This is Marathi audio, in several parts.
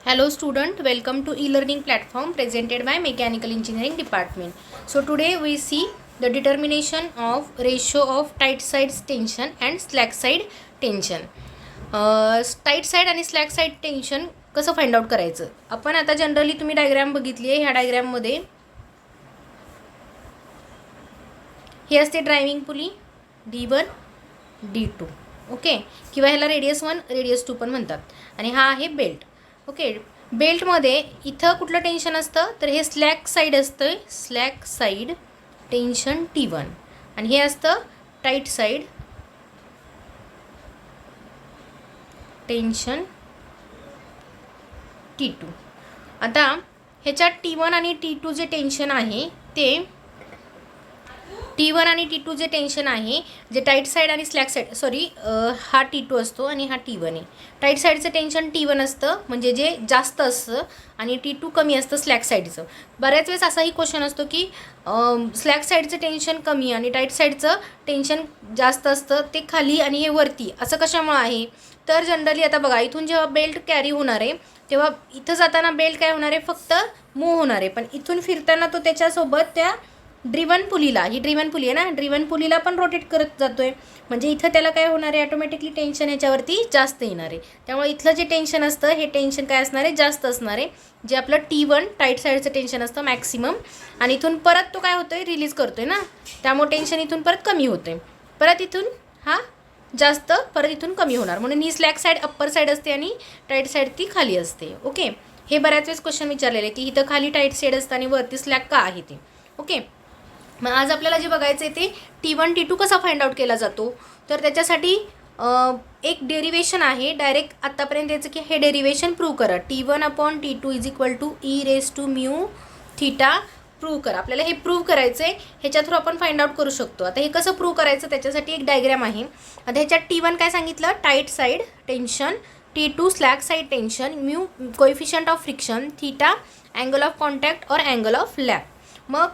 Hello student, welcome to e-learning platform presented by Mechanical Engineering Department. So today we see the determination of ratio of tight side tension and slack side tension. Tight side आणि slack side tension कसं फाइंड आउट करायचं. आपण आता जनरली तुम्ही डायग्राम बघितली आहे. ह्या डायग्राम मध्ये हे असते driving pulley D1 D2 okay, किंवा ह्याला रेडियस 1 रेडियस 2 पण म्हणतात. आणि हा आहे बेल्ट. ओके, बेल्टमध्ये इथं कुठलं टेन्शन असतं तर हे स्लॅक साईड असतं, स्लॅक साईड टेन्शन T1 आणि हे असतं टाईट साईड टेन्शन T2. आता ह्याच्यात T1 आणि T2 जे टेन्शन आहे ते T1 आणि T2 जे टेन्शन आहे, जे टाईट साईड आणि स्लॅक साईड हा T2 असतो आणि हा T1 आहे. टाईट साईडचं टेन्शन T1 असतं, म्हणजे जे जास्त असतं, आणि T2 कमी असतं स्लॅक साईडचं. बऱ्याच वेळेस असाही क्वेश्चन असतो की स्लॅक साईडचं टेन्शन कमी आणि टाईट साईडचं टेन्शन जास्त असतं, ते खाली आणि हे वरती, असं कशामुळे आहे. तर जनरली आता बघा, इथून जेव्हा बेल्ट कॅरी होणार आहे तेव्हा इथं जाताना बेल्ट काय होणार आहे, फक्त मूव्ह होणार आहे, पण इथून फिरताना तो त्याच्यासोबत त्या ड्रिवन पुलीला, ही ड्रिवन पुली आहे ना, ड्रिवन पुलीला पण रोटेट करत जातो आहे, म्हणजे इथं त्याला काय होणार आहे, ऑटोमॅटिकली टेन्शन ह्याच्यावरती जास्त येणार आहे. त्यामुळे इथलं जे टेन्शन असतं हे टेन्शन काय असणार आहे, जास्त असणार आहे, जे आपलं T1 टाईट साईडचं टेन्शन असतं मॅक्सिमम, आणि इथून परत तो काय होतो आहे, रिलीज करतो आहे ना, त्यामुळे टेन्शन इथून परत कमी होतं आहे, परत इथून हा जास्त, परत इथून कमी होणार. म्हणून ही स्लॅक साईड अप्पर साईड असते आणि टाईट साईड ती खाली असते. ओके, हे बऱ्याच वेळेस क्वेश्चन विचारलेले की इथं खाली टाईट साईड असतं आणि वरती स्लॅक का आहे ते. ओके, मग आज आपल्याला जे बघायचं आहे ते T1 T2 कसा फाइंड आउट केला जातो, तर त्याच्यासाठी एक डेरिवेशन आहे डायरेक्ट आत्तापर्यंत याचं की हे डेरिवेशन प्रूव्ह करा. T1/T2 = μθ प्रूव्ह करा. आपल्याला हे प्रूव्ह करायचं आहे, ह्याच्या थ्रू आपण फाइंड आउट करू शकतो. आता हे कसं प्रूव्ह करायचं त्याच्यासाठी एक डायग्राम आहे. आता ह्याच्यात T1 काय सांगितलं, tight side tension, T2 slack side tension, mu coefficient of friction, theta angle of contact और अँगल ऑफ लॅप. मग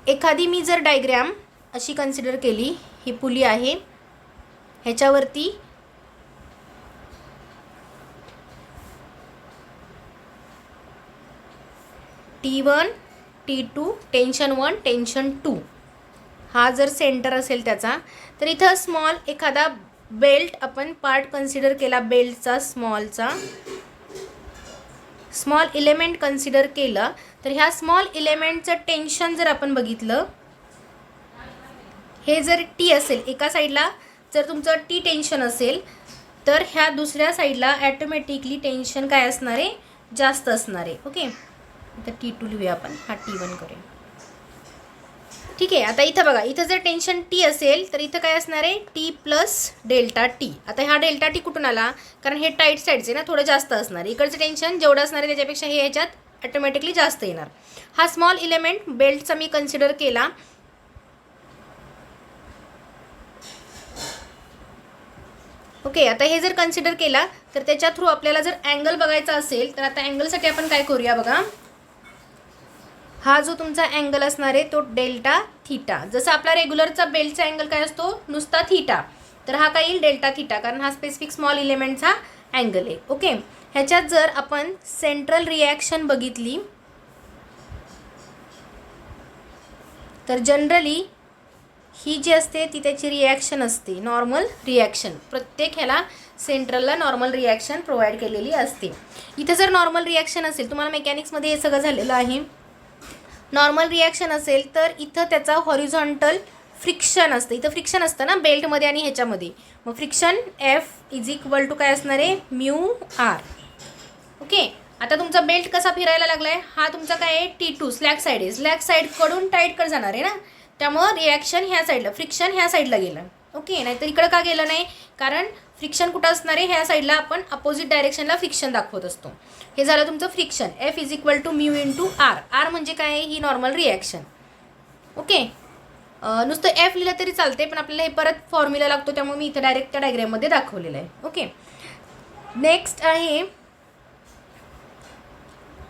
एखादी मी जर डायग्राम अशी कन्सिडर केली, ही पुली आहे, ह्याच्यावरती T1 T2 टेन्शन 1 टेन्शन 2 हा जर सेंटर असेल त्याचा, तर इथं स्मॉल एखादा बेल्ट आपण पार्ट कन्सिडर केला, बेल्टचा स्मॉल इलेमेंट कन्सिडर केलं, तर ह्या स्मॉल इलेमेंटचं टेन्शन जर आपण बघितलं, हे जर T असेल, एका साईडला जर तुमचं T टेन्शन असेल, तर ह्या दुसऱ्या साईडला ॲटोमॅटिकली टेन्शन काय असणार आहे, जास्त असणार आहे. ओके, आता T2 लिहूया आपण, हा T1 करूया. ठीक आहे, आता इथं बघा, इथं जर टेन्शन T असेल तर इथं काय असणार आहे, T + डेल्टा T. आता हा डेल्टा T कुठून आला, कारण हे टाईट साईडचे ना, थोडं जास्त असणार, इकडचं टेन्शन जेवढं असणार आहे त्याच्यापेक्षा हे ह्याच्यात ऑटोमॅटिकली जास्त येणार. हा स्मॉल इलेमेंट बेल्टचा मी कन्सिडर केला. ओके, आता हे जर कन्सिडर केला तर त्याच्या थ्रू आपल्याला जर अँगल बघायचा असेल, तर आता अँगलसाठी आपण काय करूया बघा, हा जो तुमचा अँगल असणार आहे तो डेल्टा थीटा. जसं आपला रेग्युलरचा बेल्टचा अँगल काय असतो, नुसता थीटा, तर हा काय येईल डेल्टा थीटा, कारण हा स्पेसिफिक स्मॉल इलेमेंटचा अँगल आहे. ओके, ह्याच्यात जर आपण सेंट्रल रिॲक्शन बघितली तर जनरली ही जी असते ती त्याची रिॲक्शन असते, नॉर्मल रिॲक्शन. प्रत्येक ह्याला सेंट्रलला नॉर्मल रिॲक्शन प्रोव्हाइड केलेली असते. इथं जर नॉर्मल रिॲक्शन असेल, तुम्हाला मेकॅनिक्समध्ये हे सगळं झालेलं आहे, नॉर्मल रिॲक्शन असेल तर इथं त्याचा हॉरिझॉन्टल फ्रिक्शन असतं, इथं फ्रिक्शन असतं ना बेल्टमध्ये आणि ह्याच्यामध्ये, मग फ्रिक्शन F = काय असणार आहे, μr. ओके, आता तुमचा बेल्ट कसा फिरायला लागला आहे, हा तुमचा काय आहे, T2 स्लॅक साईड आहे, स्लॅक साईडकडून टाईटकडे जाणार आहे ना, त्यामुळं रिॲक्शन ह्या साईडला, फ्रिक्शन ह्या साईडला गेलं. ओके, नाहीतर इकडं का गेलं नाही, कारण फ्रिक्शन कुठं असणार आहे, ह्या साईडला आपण अपोजिट डायरेक्शनला फ्रिक्शन दाखवत असतो. हे झालं तुमचं फ्रिक्शन. F = μ × r. r म्हणजे काय आहे, ही नॉर्मल रिॲक्शन. ओके, नुसतं F लिहिलं तरी चालते, पण आपल्याला हे परत फॉर्म्युला लागतो, त्यामुळे मी इथं डायरेक्ट त्या डायग्राममध्ये दाखवलेलं आहे. ओके, नेक्स्ट आहे,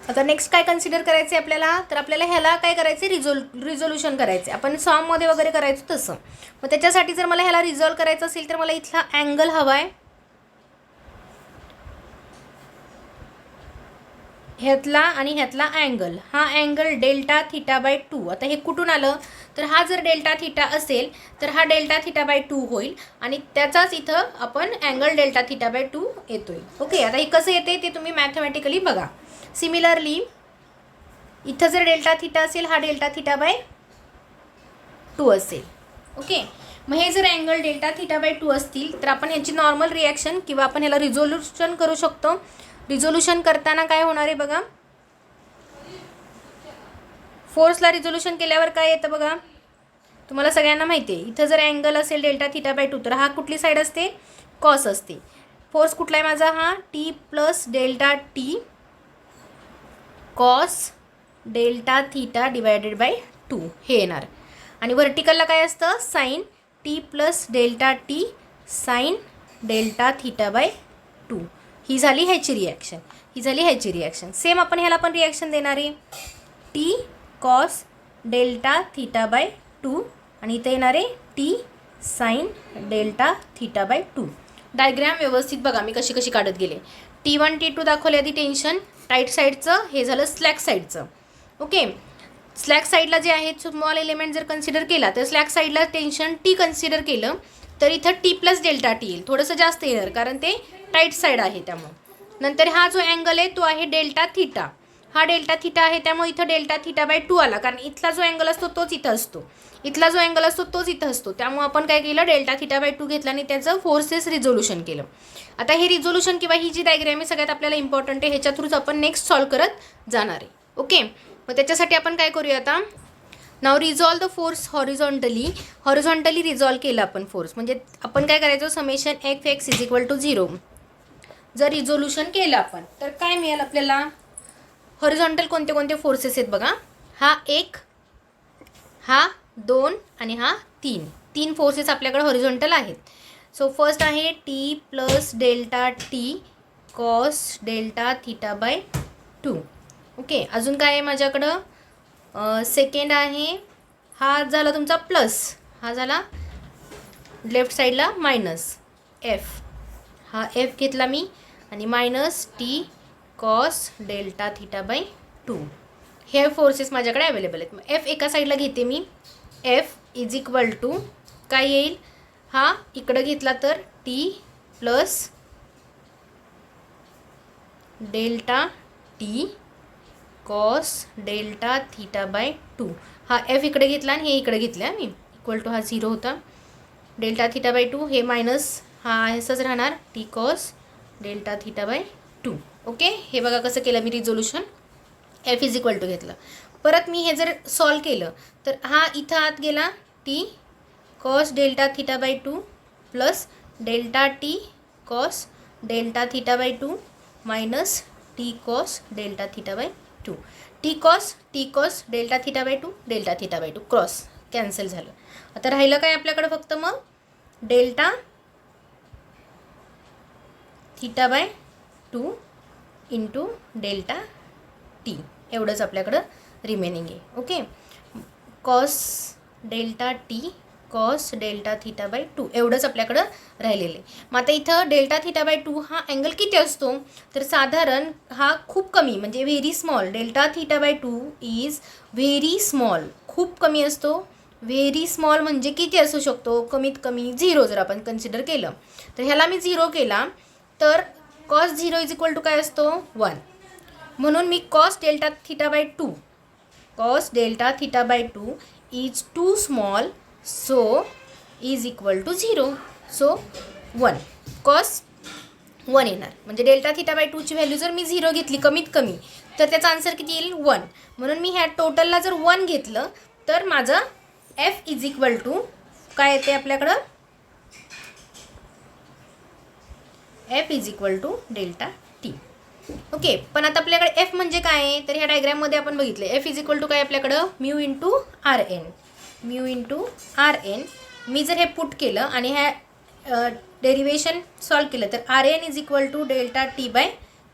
आता नेक्स्ट काय कन्सिडर करायचं आहे आपल्याला, तर आपल्याला ह्याला काय करायचं आहे, रिझोल्यूशन करायचं आहे. आपण सॉममध्ये वगैरे करायचं तसं. मग त्याच्यासाठी जर मला ह्याला रिझॉल्व करायचं असेल तर मला इथला अँगल हवा आहे, ह्यातला आणि ह्यातला अँगल, हा अँगल डेल्टा थीटा बाय 2. आता हे कुठून आलं, तर हा जर डेल्टा थीटा असेल तर हा डेल्टा थीटा बाय 2 होईल आणि त्याचाच इथं आपण अँगल डेल्टा थीटा बाय 2 येतोय. ओके, आता हे कसं येते ते तुम्ही मॅथमॅटिकली बघा. सिमिलरली इथं जर डेल्टा थीटा असेल, हा डेल्टा थीटा बाय 2 असेल. ओके, मग हे जर अँगल डेल्टा थीटा बाय 2 असतील तर आपण ह्याची नॉर्मल रिॲक्शन किंवा आपण ह्याला रिझोल्यूशन करू शकतो. रिझोल्यूशन करताना काय होणार आहे बघा, फोर्सला रिझोल्यूशन केल्यावर काय येतं बघा, तुम्हाला सगळ्यांना माहिती आहे. इथं जर अँगल असेल डेल्टा थीटा बाय 2 तर हा कुठली साईड असते, कॉस असते. फोर्स कुठला आहे माझा, हा T plus delta T cos delta theta divided by 2 हे येणार. आणि व्हर्टिकलला काय असतं, sine T plus delta T sine delta theta by 2. ही झाली ह्याची रिॲक्शन, ही झाली ह्याची रिॲक्शन. सेम आपण ह्याला पण रिॲक्शन देणार आहे, T cos delta theta by 2 आणि इथं येणार आहे T sine delta theta by 2. Diagram व्यवस्थित बघा मी कशी कशी काढत गेले. T1 T2 दाखवले आधी टेन्शन टाईट साईडचं, हे झालं स्लॅक साईडचं. ओके, स्लॅक साईडला जे आहे स्मॉल एलिमेंट जर कन्सिडर केला तर स्लॅक साईडला टेन्शन टी कन्सिडर केलं तर इथं टी प्लस डेल्टा टी येईल, थोडंसं जास्त येणार कारण ते टाईट साईड आहे त्यामुळे. नंतर हा जो अँगल आहे तो आहे डेल्टा थीटा, हा डेल्टा थीटा आहे त्यामुळे इथं डेल्टा थीटा बाय 2 आला कारण इथला जो अँगल असतो तोच इथं असतो, इथला जो अँगल असतो तोच इथं असतो. त्यामुळे आपण काय केलं, डेल्टा थीटा बाय 2 घेतला आणि त्याचं फोर्सेस रिझोल्यूशन केलं. आता हे रिझोल्यूशन किंवा ही जी डायग्रॅम आहे सगळ्यात आपल्याला इम्पॉर्टंट आहे, ह्याच्या थ्रूच आपण नेक्स्ट सॉल्व करत जाणार आहे. ओके, मग त्याच्यासाठी आपण काय करूया आता, now resolve the force horizontally resolve केलं आपण फोर्स. म्हणजे आपण काय करायचं, summation F X is equal to 0 जर रिझोल्यूशन केलं आपण तर काय मिळेल आपल्याला. हॉरिझॉन्टल कोणते कोणते फोर्सेस आहेत बघा, हा 1, हा 2 आणि हा 3, 3 फोर्सेस आपल्याकडे हॉरिझॉन्टल आहेत. सो फर्स्ट आहे T plus delta T cos delta theta by 2. Okay, अजून काय आहे माझ्याकडं, सेकंड आहे, हा झाला तुमचा प्लस, हा झाला लेफ्ट साईडला मायनस एफ, हा एफ घेतला मी आणि minus T cos delta theta by 2. हे फोर्सेस माझ्याकडे अवेलेबल आहेत. मग एफ एका साईडला घेते मी, एफ इज इक्वल टू काय येईल, हा इकडं घेतला तर T plus delta T cos delta theta by 2. हा एफ इकडे घेतला आणि हे इकडे घेतलं मी, इक्वल टू हा 0 होता, डेल्टा थीटा बाय 2 हे मायनस, हा असंच राहणार T cos delta theta by 2. Okay, हे बघा कसं केलं मी resolution, F is equal to घेतलं. परत मी हे जर सॉल्व केलं तर हा इथं आत गेला T cos delta theta by 2 plus delta T cos delta theta by 2 minus T cos delta theta by 2. T cos delta theta by 2 delta theta by 2 cross cancel झालं. आता राहिलं काय आपल्याकडं फक्त मग delta theta by 2 into delta T, एवढंच आपल्याकडं रिमेनिंग आहे. Okay, cos delta T cos delta theta by 2 एवढंच आपल्याकडं राहिलेलं आहे. मग आता इथं डेल्टा थीटा बाय 2 हा अँगल किती असतो, तर साधारण हा खूप कमी म्हणजे very small, delta theta by 2 is very small, खूप कमी असतो. व्हेरी स्मॉल म्हणजे किती असू शकतो, कमीत कमी 0 जर आपण कन्सिडर केलं तर ह्याला मी 0 केला तर कॉस 0 इज इक्वल टू काय असतो 1. म्हणून मी cos delta theta by 2 is too small so is equal to 0. So 1 cos 1 येणार. म्हणजे डेल्टा थीटा बाय 2ची व्हॅल्यू जर मी 0 घेतली कमीत कमी तर त्याचा आन्सर किती येईल 1. म्हणून मी ह्या टोटलला जर 1 घेतलं तर माझं एफ इज इक्वल टू काय येते आपल्याकडं, F is equal to delta T. Okay, पण आता आपल्याकडे एफ म्हणजे काय आहे तर ह्या डायग्रॅममध्ये आपण बघितलं एफ इज इक्वल टू काय आपल्याकडं म्यू इंटू आर एन. मी जर हे पुट केलं आणि ह्या डेरिवेशन सॉल्व केलं तर R N is equal to delta T by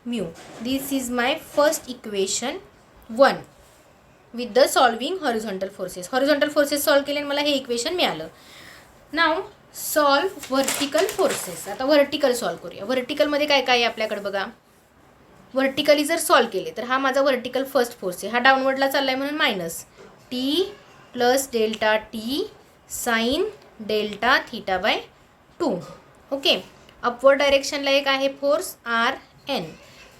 mu. This is my first equation 1 with the solving horizontal forces solve केले आणि मला हे इक्वेशन मिळालं. Now solve vertical forces. आता व्हर्टिकल सॉल्व करूया. व्हर्टिकलमध्ये काय काय आहे आपल्याकडे बघा, व्हर्टिकली जर सॉल्व केले तर हा माझा व्हर्टिकल फर्स्ट फोर्स आहे, हा डाऊनवर्डला चालला आहे म्हणून minus T plus delta T sine delta theta by 2. Okay. Upward डायरेक्शनला एक आहे फोर्स आर एन,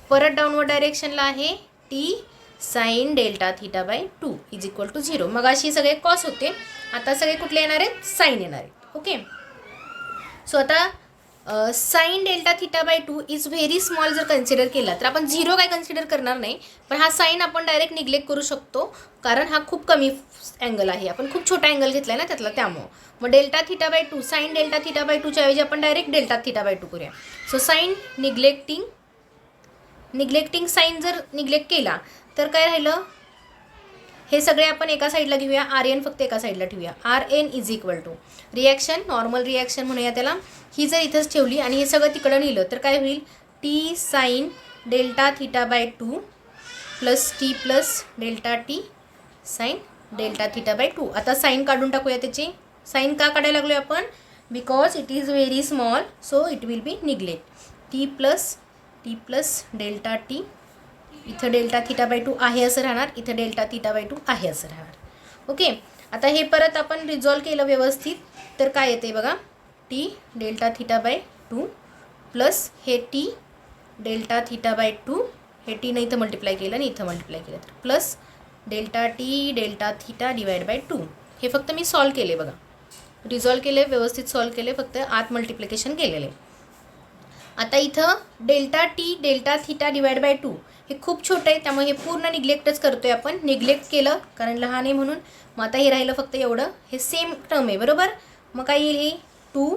परत डाऊनवर्ड डायरेक्शनला आहे T sine delta theta by 2 is equal to 0. मग अशी सगळे कॉस होते, आता सगळे कुठले येणार आहेत, साईन येणार आहेत. ओके. सो आता sine delta theta by 2 is very small जर कन्सिडर केला तर आपण 0 काय कन्सिडर करणार नाही, पण हा साईन आपण डायरेक्ट निग्लेक्ट करू शकतो कारण हा खूप कमी अँगल आहे, आपण खूप छोटा अँगल घेतला आहे ना त्यातला, त्यामुळं मग delta theta by 2 sine delta theta by 2च्या ऐवजी आपण डायरेक्ट डेल्टा थीटा बाय 2 करूया. सो साईन निग्लेक्टिंग साईन जर निग्लेक्ट केला तर काय राहिलं, हे सगळे आपण एका साईडला घेऊया, आर एन फक्त एका साईडला ठेवूया. R N is equal to reaction, normal reaction म्हणूया त्याला, ही जर इथंच ठेवली आणि हे सगळं तिकडं नेलं तर काय होईल, T sine delta theta by 2 plus T plus delta T sine delta theta by 2. आता साईन काढून टाकूया त्याची. साईन का काढायला लागलो आपण, because it is very small so it will be neglect. T plus delta T, इथं डेल्टा थीटा बाय 2 आहे असं राहणार, इथं डेल्टा थीटा बाय 2 आहे असं राहणार. ओके. आता हे परत आपण रिझॉल्व केलं व्यवस्थित तर काय येते बघा, T delta theta by 2 plus हे टी डेल्टा थीटा बाय 2, हे टीनं इथं मल्टिप्लाय केलं आणि इथं मल्टिप्लाय केलं तर plus delta T delta theta divide by 2. हे फक्त मी सॉल्व केले बघा, रिझॉल्व केले, व्यवस्थित सॉल्व केले, फक्त आत मल्टिप्लिकेशन केलेले. आता इथं delta T delta theta divide by 2 हे खूप छोटं आहे त्यामुळे हे पूर्ण निग्लेक्टच करतो आहे आपण, निग्लेक्ट केलं कारण लहान आहे म्हणून. मग आता हे राहिलं फक्त एवढं, हे सेम टर्म आहे बरोबर. मग काय येईल, हे 2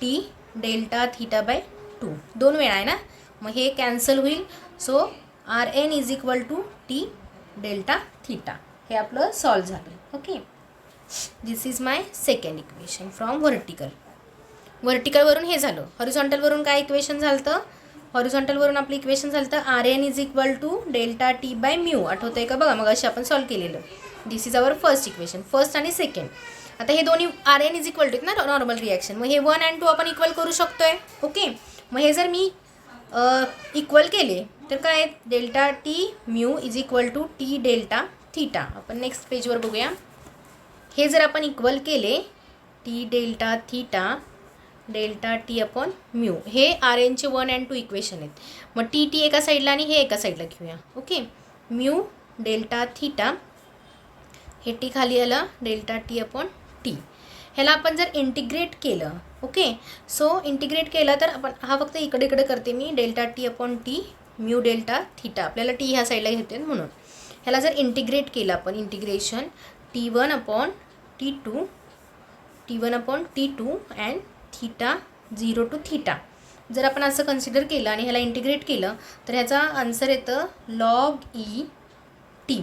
टी डेल्टा थीटा बाय 2 2 वेळा आहे ना, मग हे कॅन्सल होईल. So R N is equal to T delta theta, हे आपलं सॉल्व झालं. Okay. This is my second equation from vertical. व्हर्टिकलवरून हे झालं. हॉरिझॉन्टलवरून काय इक्वेशन झालं तर, हॉरिझॉन्टलवरून आपलं इक्वेशन झालं तर R N is equal to delta T by mu. आठवतं आहे का बघा, मग अशी आपण सॉल्व केलेलं. This is our first equation, first आणि सेकंड. आता हे दोन्ही R N is equal to ना नॉर्मल रिॲक्शन, मग हे 1 आणि 2 आपण इक्वल करू शकतो आहे. ओके. मग हे जर मी इक्वल केले तर काय, delta T mu is equal to T delta theta. आपण नेक्स्ट पेजवर बघूया. हे जर आपण इक्वल केले T delta theta delta T upon mu, हे आर एनचे 1 आणि 2 इक्वेशन आहेत. मग टी एका साईडला आणि हे एका साईडला घेऊया. ओके. म्यू डेल्टा थीटा, हे टी खाली आलं, डेल्टा टी अपॉन टी. ह्याला आपण जर इंटिग्रेट केलं, ओके, सो इंटिग्रेट केलं तर आपण हा फक्त इकडे करते मी, delta T upon T mu delta theta, आपल्याला टी ह्या साईडला घेते म्हणून. ह्याला जर इंटिग्रेट केलं आपण, integration T1 upon T2 and theta 0 to theta. जर आपण असं कन्सिडर केलं आणि ह्याला इंटिग्रेट केलं तर ह्याचा आन्सर येतं log ई टी,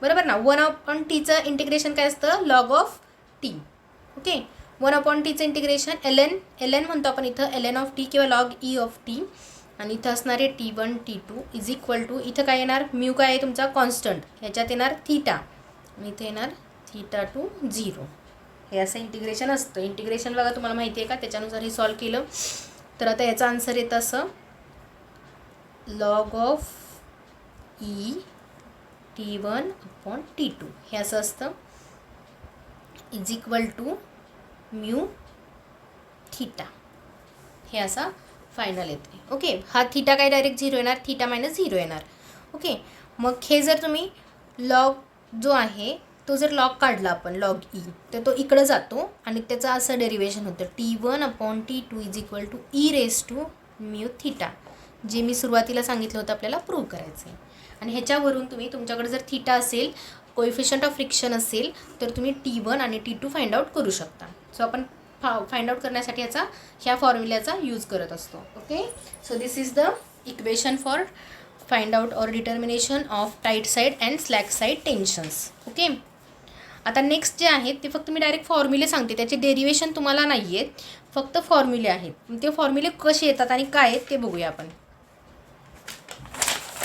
बरोबर ना. 1 अपॉन टीचं इंटिग्रेशन काय असतं, log of T. Okay. 1 upon टीचं इंटिग्रेशन ln म्हणतो आपण इथं, ln ऑफ टी किंवा log ई ऑफ टी, आणि इथं असणारे T1 T2 is equal to, इथं काय येणार, म्यू काय आहे तुमचा कॉन्स्टंट, ह्याच्यात येणार थीटा आणि इथे येणार थीटा टू 0. हे असं इंटिग्रेशन असतं. इंटिग्रेशन बघा तुम्हाला माहिती आहे का, त्याच्यानुसार हे सॉल्व केलं तर आता याचा आन्सर येतं असं, log of E T1 upon T2 हे असं असतं, is equal to mu theta, हे असा फायनल येते. ओके. हा थीटा काय डायरेक्ट 0 येणार, थीटा मायनस 0 येणार. ओके. मग हे जर तुम्ही लॉग जो आहे तो जर लॉग काढला आपण, लॉग ई, तर तो इकडं जातो आणि त्याचं असं डेरिवेशन होतं, T1 upon T2 is equal to e raise to mu theta, जे मी सुरुवातीला सांगितलं होतं आपल्याला प्रूव्ह करायचं आहे. आणि ह्याच्यावरून तुम्ही, तुमच्याकडे जर थीटा असेल, कोएफिशियंट ऑफ फ्रिक्शन असेल तर तुम्ही T1 आणि T2 फाइंड आउट करू शकता. सो आपण फाइंड आउट करण्यासाठी ह्या फॉर्म्युल्याचा यूज करत असतो. Okay. So this is the equation for find out और determination of tight side and slack side tensions. Okay. आता नेक्स्ट जे आहेत ते फक्त मी डायरेक्ट फॉर्म्युले सांगते, त्याचे डेरिवेशन तुम्हाला नाही आहेत, फक्त फॉर्म्युले आहेत. ते फॉर्म्युले कसे येतात आणि काय आहेत ते बघूया आपण.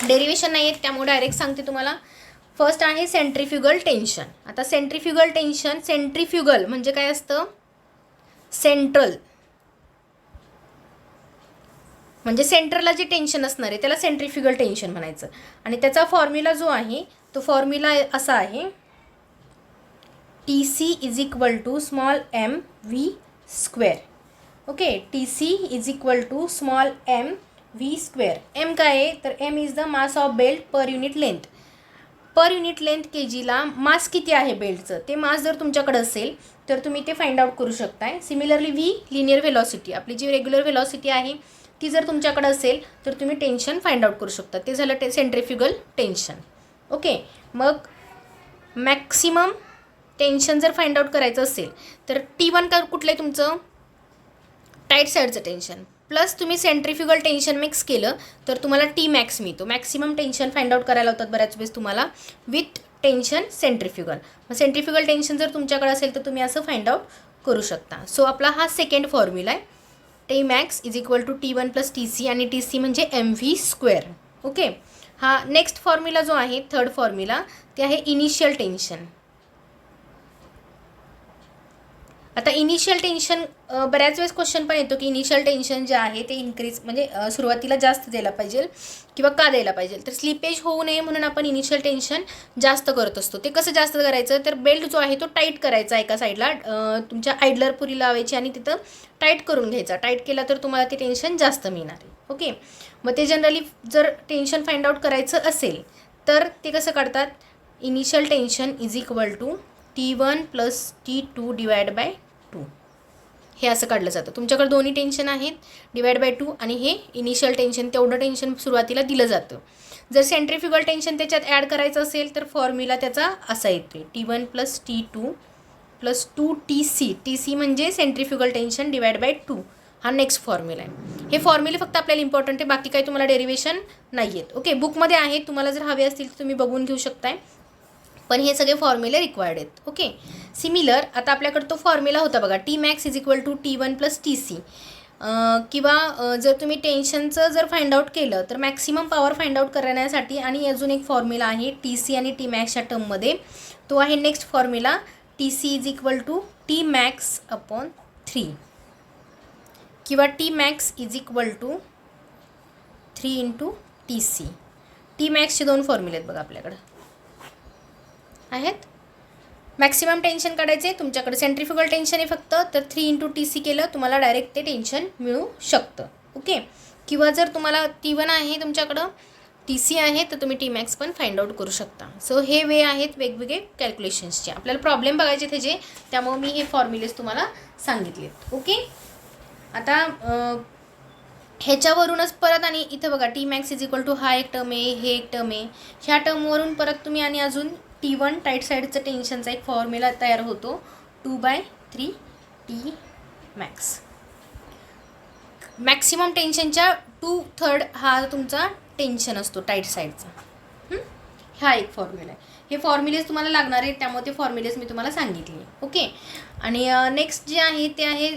डेरिवेशन नाही आहेत त्यामुळे डायरेक्ट सांगते तुम्हाला. फर्स्ट आहे सेंट्रीफ्युगल टेन्शन. आता सेंट्रीफ्युगल टेन्शन, सेंट्रीफ्युगल म्हणजे काय असतं, सेंट्रल म्हणजे सेंटरला जे टेन्शन असणार आहे त्याला सेंट्रिफ्युगल टेन्शन म्हणायचं. आणि त्याचा फॉर्म्युला जो आहे तो फॉर्म्युला असा आहे, T C is equal to small M V square. Okay, T C is equal to small M V square. M काय आहे तर M is the mass of belt per unit length. Per unit length के जीला मास किती आहे बेल्टचं ते मास जर तुमच्याकडे असेल तर तुम्ही ते फाइंड आउट करू शकताय. सिमिलरली व्ही लिनियर व्हेलॉसिटी, आपली जी रेग्युलर व्हेलॉसिटी आहे ती जर तुमच्याकडे असेल तर तुम्ही टेन्शन फाइंड आउट करू शकता. ते झालं सेंट्रिफ्युगल टेन्शन. ओके, मग मॅक्सिमम टेन्शन जर फाइंड आउट करायचं असेल तर T1 कुठलं आहे तुमचं, टाईट साईडचं टेन्शन, प्लस तुम्ही सेंट्रिफ्युगल टेन्शन मिक्स केलं तर तुम्हाला टी मॅक्स मिळतो. मॅक्सिमम टेन्शन फाइंड आउट करायला होतात बऱ्याच वेळेस तुम्हाला विथ टेन्शन सेंट्रिफ्युगल. मग सेंट्रिफ्युगल टेन्शन जर तुमच्याकडे असेल तर तुम्ही असं फाइंड आउट करू शकता. सो आपला हा सेकंड फॉर्म्युला आहे, T max is equal to T1 plus T C, आणि टी सी म्हणजे एम व्ही स्क्वेअर. ओके, हा नेक्स्ट फॉर्म्युला जो आहे थर्ड फॉर्म्युला ते आहे इनिशियल टेन्शन. आता इनिशियल टेन्शन बऱ्याच वेळेस क्वेश्चन पण येतो की इनिशियल टेन्शन जे आहे ते इन्क्रीज म्हणजे सुरुवातीला जास्त द्यायला पाहिजे किंवा का द्यायला पाहिजे, तर स्लिपेज होऊ नये म्हणून आपण इनिशियल टेन्शन जास्त करत असतो. ते कसं जास्त करायचं तर बेल्ट जो आहे तो टाईट करायचा एका साईडला, तुमच्या आयडलर पुरी लावायची आणि तिथं टाईट करून घ्यायचा. टाईट केला तर तुम्हाला ते टेन्शन जास्त मिळणार आहे. ओके, मग ते जनरली जर टेन्शन फाइंड आउट करायचं असेल तर ते कसं काढतात, initial tension is equal to T1 plus T2 divide by 2. हे असं काढलं जातं. तुमच्याकडे दोन्ही टेन्शन आहेत डिवाइड बाय 2 आणि हे इनिशियल टेन्शन, तेवढं टेन्शन सुरुवातीला दिलं जातं. जर सेंट्रिफ्युगल टेन्शन त्याच्यात ॲड करायचं असेल तर फॉर्म्युला त्याचा असा येतो, T1 plus T2 plus 2 TC. TC म्हणजे सेंट्रिफ्युगल टेन्शन डिवाइड बाय 2. हा नेक्स्ट फॉर्म्युला आहे. हे फॉर्म्युले फक्त आपल्याला इम्पॉर्टंट आहे, बाकी काही तुम्हाला डेरिवेशन नाही आहेत. ओके, बुकमध्ये आहेत, तुम्हाला जर हवे असतील तर तुम्ही बघून घेऊ शकताय, पण हे सगळे फॉर्म्युले रिक्वायर्ड आहेत. ओके, सिमिलर आता आपल्याकडे तो फॉर्म्युला होता बघा, T max is equal to T1 plus T C. किंवा जर तुम्ही टेन्शनचं जर फाइंड आउट केलं तर मॅक्सिमम पॉवर फाइंड आउट करण्यासाठी आणि अजून एक फॉर्म्युला आहे टी सी आणि टी मॅक्सच्या टर्ममध्ये, तो आहे next formula, T C is equal to T max upon 3 किंवा T max is equal to 3 into T C. T मॅक्सचे दोन फॉर्म्युले आहेत बघा आपल्याकडं आहेत. मॅक्सिमम टेन्शन काढायचे, तुमच्याकडे सेंट्रिफ्युगल टेन्शन आहे फक्त, तर 3 इंटू टी सी केलं तुम्हाला डायरेक्ट ते टेन्शन मिळू शकतं. ओके, किंवा जर तुम्हाला T1 आहे तुमच्याकडं, टी सी आहे, तर तुम्ही टी मॅक्स पण फाइंड आउट करू शकता. सो हे वे आहेत वेगवेगळे कॅल्क्युलेशन्सचे. आपल्याला प्रॉब्लेम बघायचे त्याचे, त्यामुळे मी हे फॉर्म्युलेस तुम्हाला सांगितलेत. ओके, आता ह्याच्यावरूनच परत आणि इथं बघा T max is equal to हा एक टर्म आहे, हे एक टर्म आहे, ह्या टर्मवरून परत तुम्ही आणि अजून T1 टाईट साईडचं टेन्शनचा एक फॉर्म्युला तयार होतो, 2/3 टी मॅक्स. मॅक्सिमम टेन्शनच्या 2/3 हा तुमचा टेन्शन असतो टाईट साईडचा. हा एक फॉर्म्युला आहे. हे फॉर्म्युलेज तुम्हाला लागणार आहेत, त्यामुळे ते फॉर्म्युलेज मी तुम्हाला सांगितले. ओके, आणि नेक्स्ट जे आहे ते आहे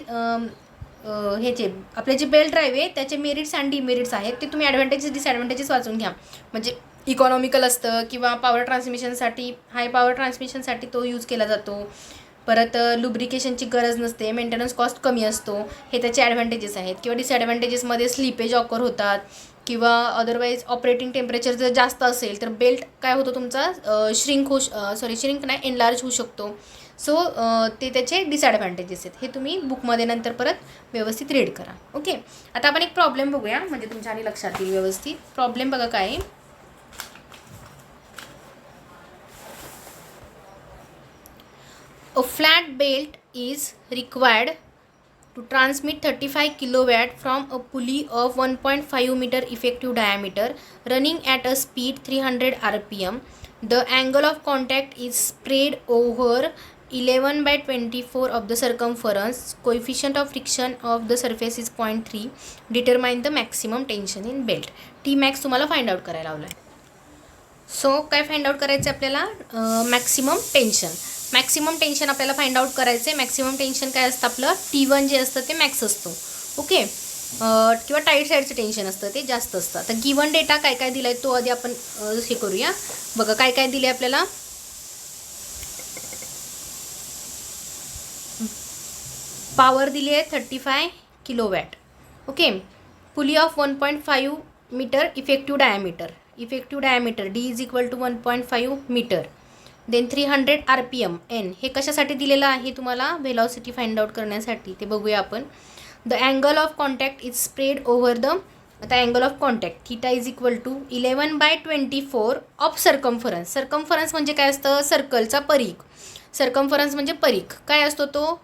ह्याचे आपले जे बेल्ट ड्राईव्ह आहे त्याचे मेरिट्स आणि डिमेरिट्स आहेत, ते तुम्ही ॲडव्हान्टेजेस डिसॲडव्हान्टेजेस वाचून घ्या. म्हणजे इकॉनॉमिकल असतं किंवा पॉवर ट्रान्समिशनसाठी, हाय पॉवर ट्रान्समिशनसाठी तो यूज केला जातो. परत लुब्रिकेशनची गरज नसते, मेंटेनन्स कॉस्ट कमी असतो, हे त्याचे ॲडव्हान्टेजेस आहेत. किंवा डिसॲडव्हान्टेजेसमध्ये स्लिपेज ऑकर होतात, किंवा अदरवाईज ऑपरेटिंग टेम्परेचर जर जास्त असेल तर बेल्ट काय होतो तुमचा श्रिंक नाही एनलार्ज होऊ शकतो. सो ते त्याचे डिसॲडव्हान्टेजेस आहेत. हे तुम्ही बुकमध्ये नंतर परत व्यवस्थित रीड करा. ओके, आता आपण एक प्रॉब्लेम बघूया म्हणजे तुमच्या आणि लक्षात येईल व्यवस्थित. प्रॉब्लेम बघा काय आहे, a flat belt is required to transmit 35 kilowatt from a pulley of 1.5 meter effective diameter running at a speed 300 rpm. The angle of contact is spread over 11/24 of the circumference. Coefficient of friction of the surface is 0.3. Determine the maximum tension in belt. T max तुम्हाला फाइंड आउट करायला लावलं आहे. सो काय फाइंड आउट करायचं आपल्याला, मॅक्सिमम टेन्शन. मॅक्सिमम टेन्शन आपल्याला फाइंड आउट करायचं आहे. मॅक्सिमम टेन्शन काय असतं आपलं, T1 जे असतं ते मॅक्स असतो. ओके, किंवा टाईट साईडचं टेन्शन असतं ते जास्त असतं. आता गिवन डेटा काय काय दिला आहे तो आधी आपण हे करूया. बघा काय काय दिले आपल्याला, पॉवर दिली आहे 35 kilowatt. Okay, pulley of 1.5 metre effective diameter D is equal to 1.5 metre. Then 300 RPM N. हे कशासाठी दिलेलं आहे तुम्हाला? व्हेलॉसिटी फाइंड आउट करण्यासाठी. ते बघूया आपण. The angle of contact is spread over the. आता angle of contact theta is equal to 11/24 of circumference. Circumference म्हणजे काय असतं? सर्कलचा परीघ. सर्कम्फरन्स म्हणजे परीघ. काय असतो तो?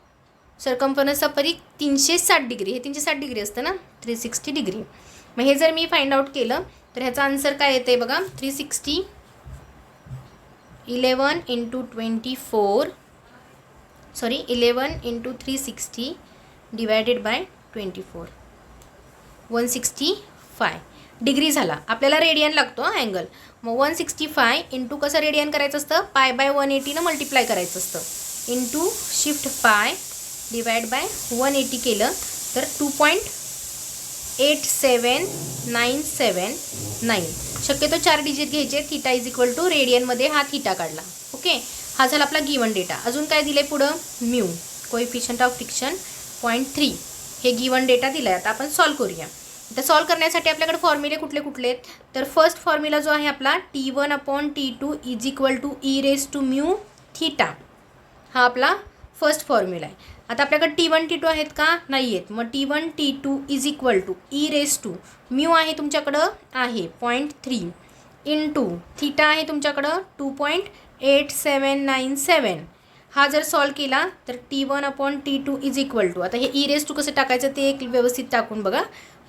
सर्कम्फरन्सचा परीघ 360 डिग्री. हे 360 डिग्री असतं ना, 360 डिग्री. मग हे जर मी फाइंड आउट केलं तर ह्याचा आन्सर काय येते बघा. 360 11 × 24 11 × 360 डिवायडेड बाय 24 165 डिग्री झाला. आपल्याला रेडियन लागतो अँगल. मग 165 इंटू कसं रेडियन करायचं असतं? π/180 मल्टिप्लाय करायचं असतं. Into shift pi divide by 180 केलं तर 2.87979. शक्यतो 4 डिजिट घ्यायचे. थीटा इज इक्वल टू रेडियनमध्ये हा थीटा काढला. ओके, हा झाला आपला गिवन डेटा. अजून काय दिले पुढं? Mu coefficient of friction 0.3. हे गिवन डेटा दिला आहे. आता आपण सॉल्व करूया. तर सॉल्व करण्यासाठी आपल्याकडे फॉर्म्युले कुठले कुठले आहेत? तर फर्स्ट फॉर्म्युला जो आहे आपला T1/T2 is equal to e⁻μ theta. हा आपला फर्स्ट फॉर्म्युला आहे. आता आपल्याकडे T1 T2 आहेत का? नाही आहेत. मग T1 T2 is equal to e⁻μ आहे तुमच्याकडं आहे 0.3 इंटू थीटा आहे तुमच्याकडं 2.8797. हा जर सॉल्व केला तर T1/T2 इज इक्वल टू. आता हे e⁻ कसं टाकायचं ते एक व्यवस्थित टाकून बघा.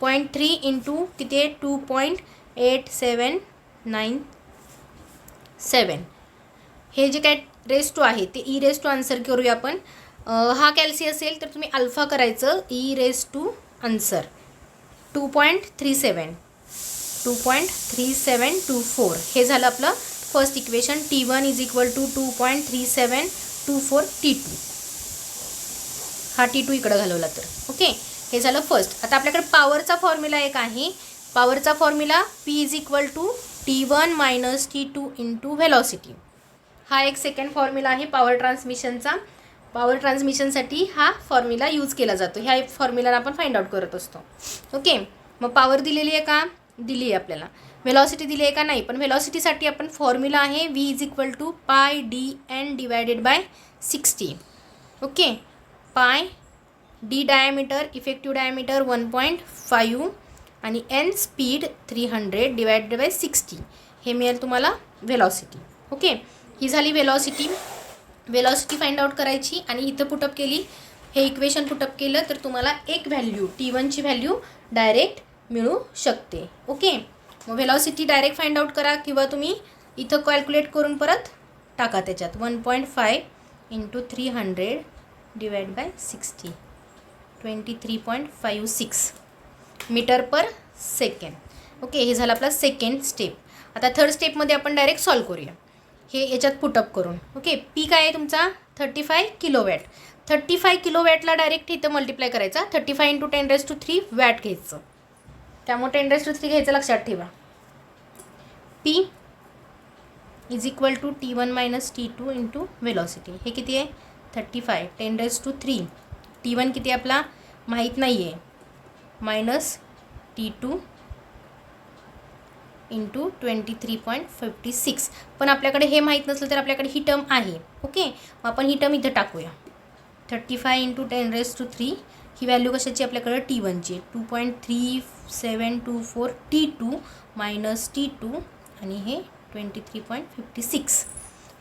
0.3 इंटू किती आहे? 2.8797. हे जे काय रेस टू आहे ते e⁻ आन्सर करूया आपण. हा कॅल्सी असेल तर तुम्ही अल्फा करायचं. e⁻ answer 2.3724. हे झालं आपलं first equation. T1 is equal to 2.3724 T2. हा T2 इकडं घालवला तर. ओके, हे झालं फर्स्ट. आता आपल्याकडे पॉवरचा फॉर्म्युला एक आहे. पॉवरचा formula P is equal to T1 - T2 into velocity. हा एक सेकंड फॉर्म्युला आहे पॉवर ट्रान्समिशनचा. पॉवर ट्रान्समिशनसाठी हा फॉर्म्युला यूज केला जातो. ह्या फॉर्म्युला आपण फाइंड आउट करत असतो. ओके, मग पॉवर दिलेली आहे का? दिली आहे आपल्याला. व्हेलॉसिटी दिली आहे का? नाही. पण व्हेलॉसिटीसाठी आपण फॉर्म्युला आहे V is equal to πdN divided by 60. Okay, pi D diameter effective diameter 1.5 आणि N स्पीड 300 डिवायडेड बाय 60. हे मिळेल तुम्हाला व्हेलॉसिटी. ओके, ही झाली व्हेलॉसिटी. व्हेलॉसिटी फाइंड आउट करायची आणि इथं पुटअप केली. हे इक्वेशन पुटअप केलं तर तुम्हाला एक व्हॅल्यू T1ची व्हॅल्यू डायरेक्ट मिळू शकते. ओके, मग व्हेलॉसिटी डायरेक्ट फाइंड आउट करा किंवा तुम्ही इथं कॅल्क्युलेट करून परत टाका त्याच्यात. 1.5 into 300 divide by 60 23.56 metre per second. Okay, हे झालं आपला सेकंड स्टेप. आता थर्ड स्टेपमध्ये आपण डायरेक्ट सॉल्व करूया हे याच्यात पुटअप करून. ओके, पी काय आहे तुमचा? 35 किलोवॅट. 35 किलोवॅटला डायरेक्ट इथं मल्टिप्लाय करायचा. 35 इंटू 10⁻³ वॅट घ्यायचं. त्यामुळे 10⁻³ घ्यायचं, लक्षात ठेवा. P is equal to T1 - T2 into velocity. हे किती आहे? 35 10⁻³ T1 किती आपला माहीत नाही आहे -T2 इंटू 23.56. पण आपल्याकडे हे माहीत नसलं तर आपल्याकडे ही टर्म आहे. ओके, मग आपण ही टर्म इथं टाकूया. 35 इंटू 10⁻³ ही व्हॅल्यू कशाची आपल्याकडे? T1ची 2.3724 T2 - T2 आणि हे 23.56.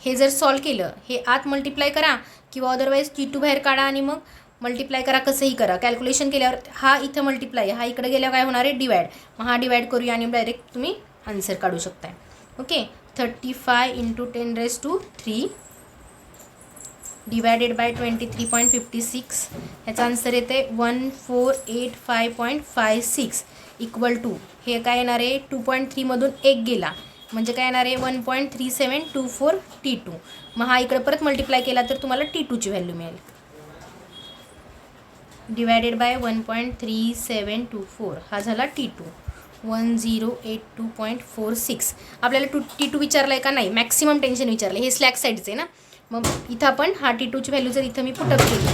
हे जर सॉल्व केलं, हे आत मल्टिप्लाय करा किंवा अदरवाईज T2 बाहेर काढा आणि मग मल्टिप्लाय करा. कसंही करा. कॅल्क्युलेशन केल्यावर हा इथं मल्टिप्लाय, हा इकडे गेल्यावर काय होणार आहे? डिवाइड. मग हा डिवाइड करूया आणि डायरेक्ट तुम्ही आन्सर काढू शकताय. Okay, 35 into 10⁻³ divided by 23.56. ह्याचा आन्सर येते 1485.56 इक्वल टू हे काय येणार आहे? 2.3मधून 1 गेला म्हणजे काय येणार आहे? 1.3724 T2. मग हा इकडे परत मल्टिप्लाय केला तर तुम्हाला T2ची व्हॅल्यू मिळेल. डिवायडेड बाय 1.3724 हा झाला T2. 1082.46. आपल्याला T2 विचारलं आहे का? नाही. मॅक्सिमम टेन्शन विचारलं. हे स्लॅक साईडचं आहे ना. मग इथं आपण हा T2ची व्हॅल्यू जर इथं मी पुटअप केली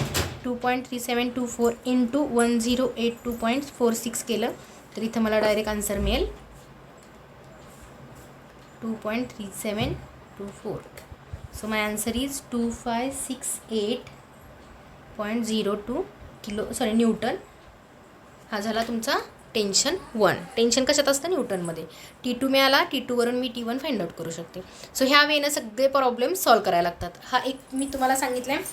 2.3724 इंटू 1082.46 केलं तर इथं मला डायरेक्ट आन्सर मिळेल 2.3724. So my answer is 2568.02 Newton. हा झाला तुमचा टेन्शन 1. टेन्शन कशात असतं? न्यूटनमध्ये. T2 मिळाला, T2 वरून मी T1 फाइंड आउट करू शकते. सो ह्या वेनं सगळे प्रॉब्लेम सॉल्व करायला लागतात. हा एक मी तुम्हाला सांगितलं आहे.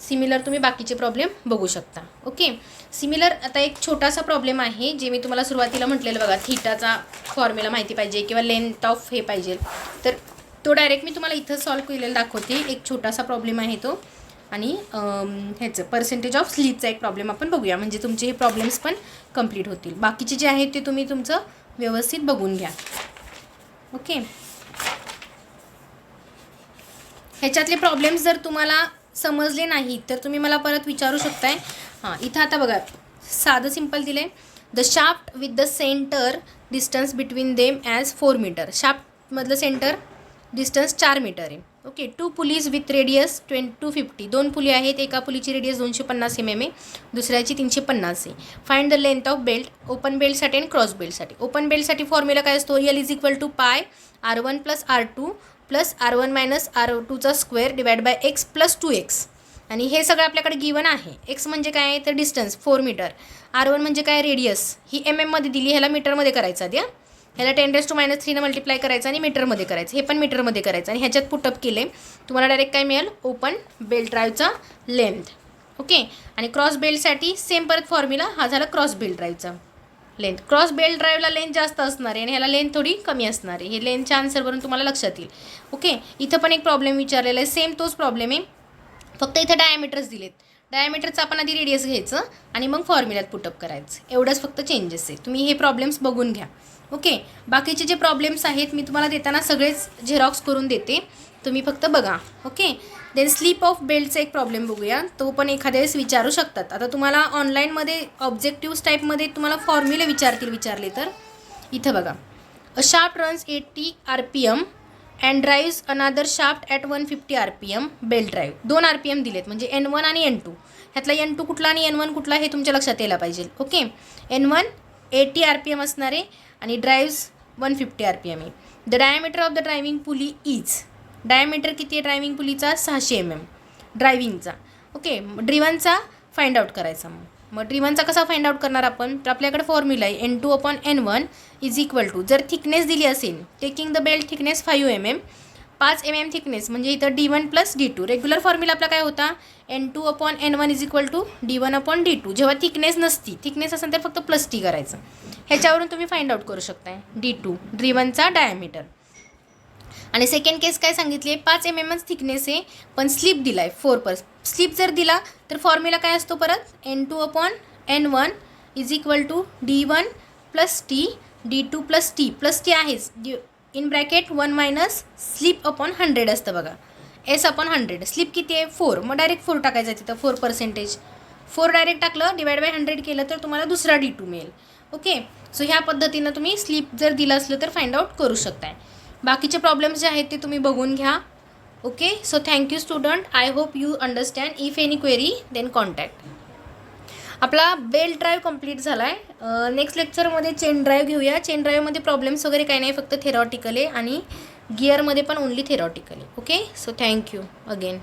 सिमिलर तुम्ही बाकीचे प्रॉब्लेम बघू शकता. ओके. सिमिलर आता एक छोटासा प्रॉब्लेम आहे जे मी तुम्हाला सुरुवातीला म्हटलेलं बघा, थीटाचा फॉर्म्युला माहिती पाहिजे किंवा लेंथ ऑफ हे पाहिजे, तर तो डायरेक्ट मी तुम्हाला इथं सॉल्व केलेला दाखवते. एक छोटासा प्रॉब्लेम आहे तो. आणि ह्याचं पर्सेंटेज ऑफ स्लीपचा एक प्रॉब्लेम आपण बघूया, म्हणजे तुमचे हे प्रॉब्लेम्स पण कंप्लीट होतील. बाकीचे जे आहेत ते तुम्ही तुमचं व्यवस्थित बघून घ्या. ओके. ह्याच्यातले प्रॉब्लेम्स जर तुम्हाला समजले नाही तर तुम्ही मला परत विचारू शकताय. हां, इथं आता बघा साधं सिम्पल दिलं आहे. The shaft with the centre distance between them as 4 metre. शाफ्टमधलं सेंटर डिस्टन्स 4 मीटर आहे. Okay. 2 pulleys with radius 250. 2 pulley आहेत. एका पुलीची रेडियस 250 mm आहे, दुसऱ्याची 350 आहे. Find the length of belt. Open बेल्टसाठी आणि क्रॉस बेल्टसाठी. ओपन बेल्टसाठी फॉर्म्युला काय असतो? L इज इक्वल टू पाय R1 + R2 + R1 - R2चा square divide by x + 2x. आणि हे सगळं आपल्याकडे गिवन आहे. x म्हणजे काय तर डिस्टन्स 4 मीटर. R1 म्हणजे काय? रेडियस. ही मध्ये दिली, ह्याला मीटरमध्ये करायचं आधी. ह्याला 10⁻³ ने मल्टिप्लाय करायचं आणि मीटरमध्ये करायचं. हे पण मीटरमध्ये करायचं आणि ह्याच्यात पुटअप केले तुम्हाला डायरेक्ट काय मिळेल? ओपन बेल्ट ड्राईव्हचा लेंथ. ओके. आणि क्रॉस बेल्टसाठी सेम परत फॉर्म्युला. हा झाला क्रॉस बेल्ट ड्राईव्हचा लेंथ. क्रॉस बेल्ट ड्राईव्हला लेंथ जास्त असणार आहे आणि ह्याला लेंथ थोडी कमी असणार आहे. हे लेंथच्या आन्सरवरून तुम्हाला लक्षात येईल. ओके. इथं पण एक प्रॉब्लेम विचारलेला आहे, सेम तोच प्रॉब्लेम आहे, फक्त इथं डायमीटर्स दिलेत. डायमीटरचं आपण आधी रेडियस घ्यायचं आणि मग फॉर्म्युल्यात पुटअप करायचं. एवढंच फक्त चेंजेस आहे. तुम्ही हे प्रॉब्लेम्स बघून घ्या. ओके. बाकीचे जे प्रॉब्लेम्स आहेत मी तुम्हाला देताना सगळेच झेरॉक्स करून देते, तुम्ही फक्त बघा. ओके. देन स्लीप ऑफ बेल्टचा एक प्रॉब्लेम बघूया. तो पण एखाद्या वेळेस विचारू शकतात. आता तुम्हाला ऑनलाईनमध्ये ऑब्जेक्टिव्ह टाईपमध्ये तुम्हाला फॉर्म्युले विचारले तर इथं बघा. A shaft runs 80 RPM and drives another shaft at 150 RPM. Belt drive 2 RPM दिलेत, म्हणजे N1 आणि N2. ह्यातला N2 कुठला आणि N1 कुठला हे तुमच्या लक्षात यायला पाहिजे. ओके. N1 80 RPM असणार आहे आणि ड्राईव्स 150 RPM आहे. The diameter of the driving pulley is. Diameter किती आहे ड्रायव्हिंग पुलीचा? 600 mm ड्रायव्हिंगचा. ओके. ड्रिवनचा फाइंड आउट करायचा. मग ड्रिवनचा कसा फाइंड आउट करणार आपण? तर आपल्याकडे फॉर्म्युला आहे N2/N1 इज इक्वल टू, जर थिकनेस दिली असेल, taking the belt thickness 5 mm, 5 mm thickness म्हणजे इथं D1 + D2. रेग्युलर फॉर्म्युला आपला काय होता? N2/N1 is equal to D1/D2. जेव्हा थिकनेस नसती, थिकनेस असेल तर फक्त +T करायचं. ह्याच्यावरून तुम्ही फाइंड आउट करू शकताय D2 ड्रिवनचा डायमीटर. आणि सेकंड केस काय सांगितली आहे? 5 mm थिकनेस आहे पण स्लिप दिला आहे 4%. स्लिप जर दिला तर फॉर्म्युला काय असतो परत? N2/N1 is equal to D1 + T D2 + T. +T आहेच, इन ब्रॅकेट 1 - स्लिप/100 असतं बघा. S/100. स्लिप किती आहे? 4. मग डायरेक्ट 4 टाकायचं तिथं. 4%. 4 डायरेक्ट टाकलं, डिवाइड बाय 100 केलं तर तुम्हाला दुसरा D2 मिळेल. ओके. सो ह्या पद्धतीनं तुम्ही स्लिप जर दिलं असलं तर फाइंड आउट करू शकताय. बाकीचे प्रॉब्लेम्स जे आहेत ते तुम्ही बघून घ्या. Okay. So thank you student. I hope you understand. If any query then contact. आपला बेल्ट ड्राईव्ह कंप्लीट झाला आहे. नेक्स्ट लेक्चरमध्ये चेन ड्राईव्ह घेऊया. चेन ड्राईव्हमध्ये प्रॉब्लेम्स वगैरे काही नाही, फक्त थेरॉटिकल आहे आणि गिअरमध्ये पण ओन्ली थेरॉटिकल आहे. ओके. So thank you again.